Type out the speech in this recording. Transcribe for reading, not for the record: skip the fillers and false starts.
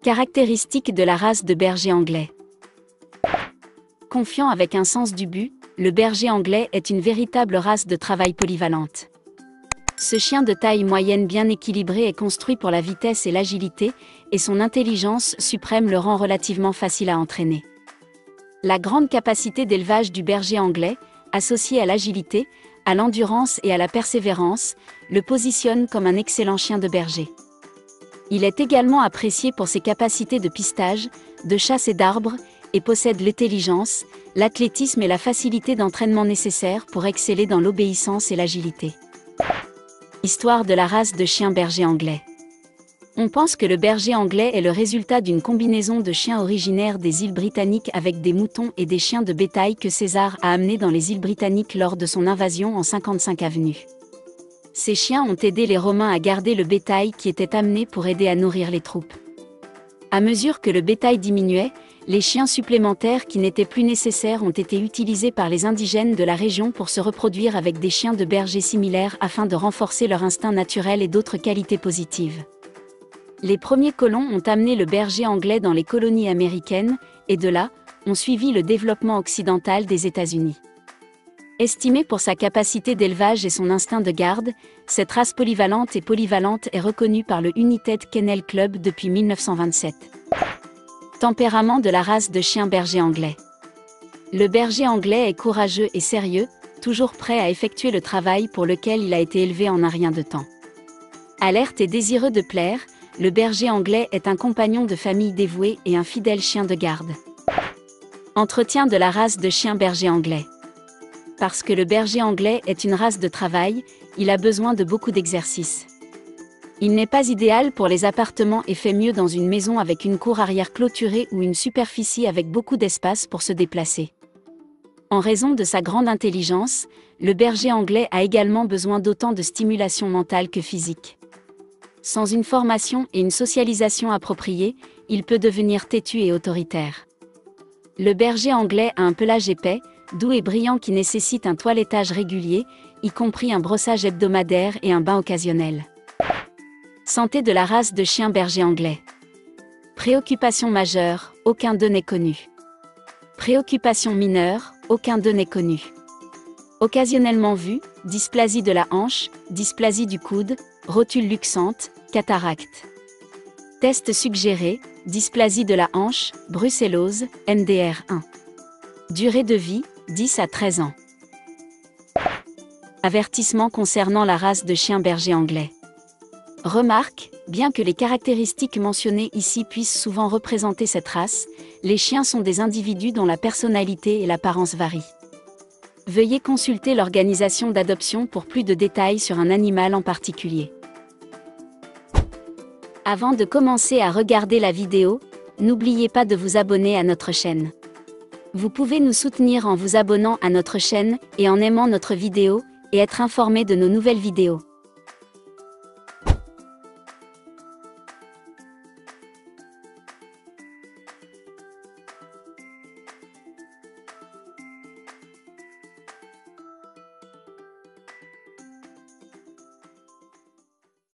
Caractéristiques de la race de berger anglais. Confiant avec un sens du but, le berger anglais est une véritable race de travail polyvalente. Ce chien de taille moyenne bien équilibré est construit pour la vitesse et l'agilité, et son intelligence suprême le rend relativement facile à entraîner. La grande capacité d'élevage du berger anglais, associée à l'agilité, à l'endurance et à la persévérance, le positionne comme un excellent chien de berger. Il est également apprécié pour ses capacités de pistage, de chasse et d'arbre, et possède l'intelligence, l'athlétisme et la facilité d'entraînement nécessaires pour exceller dans l'obéissance et l'agilité. Histoire de la race de chien berger anglais. On pense que le berger anglais est le résultat d'une combinaison de chiens originaires des îles britanniques avec des moutons et des chiens de bétail que César a amenés dans les îles britanniques lors de son invasion en 55 avenue. Ces chiens ont aidé les Romains à garder le bétail qui était amené pour aider à nourrir les troupes. À mesure que le bétail diminuait, les chiens supplémentaires qui n'étaient plus nécessaires ont été utilisés par les indigènes de la région pour se reproduire avec des chiens de berger similaires afin de renforcer leur instinct naturel et d'autres qualités positives. Les premiers colons ont amené le berger anglais dans les colonies américaines, et de là, ont suivi le développement occidental des États-Unis. Estimée pour sa capacité d'élevage et son instinct de garde, cette race polyvalente est reconnue par le United Kennel Club depuis 1927. Tempérament de la race de chien berger anglais. Le berger anglais est courageux et sérieux, toujours prêt à effectuer le travail pour lequel il a été élevé en un rien de temps. Alerte et désireux de plaire, le berger anglais est un compagnon de famille dévoué et un fidèle chien de garde. Entretien de la race de chien berger anglais. Parce que le berger anglais est une race de travail, il a besoin de beaucoup d'exercice. Il n'est pas idéal pour les appartements et fait mieux dans une maison avec une cour arrière clôturée ou une superficie avec beaucoup d'espace pour se déplacer. En raison de sa grande intelligence, le berger anglais a également besoin d'autant de stimulation mentale que physique. Sans une formation et une socialisation appropriée, il peut devenir têtu et autoritaire. Le berger anglais a un pelage épais, doux et brillant qui nécessite un toilettage régulier, y compris un brossage hebdomadaire et un bain occasionnel. Santé de la race de chien berger anglais. Préoccupation majeure, aucun d'eux n'est connu. Préoccupation mineure, aucun d'eux n'est connu. Occasionnellement vu, dysplasie de la hanche, dysplasie du coude, rotule luxante, cataracte. Test suggéré, dysplasie de la hanche, brucellose, MDR1. Durée de vie, 10 à 13 ans. Avertissement concernant la race de chien berger anglais. Remarque, bien que les caractéristiques mentionnées ici puissent souvent représenter cette race, les chiens sont des individus dont la personnalité et l'apparence varient. Veuillez consulter l'organisation d'adoption pour plus de détails sur un animal en particulier. Avant de commencer à regarder la vidéo, n'oubliez pas de vous abonner à notre chaîne. Vous pouvez nous soutenir en vous abonnant à notre chaîne et en aimant notre vidéo, et être informé de nos nouvelles vidéos.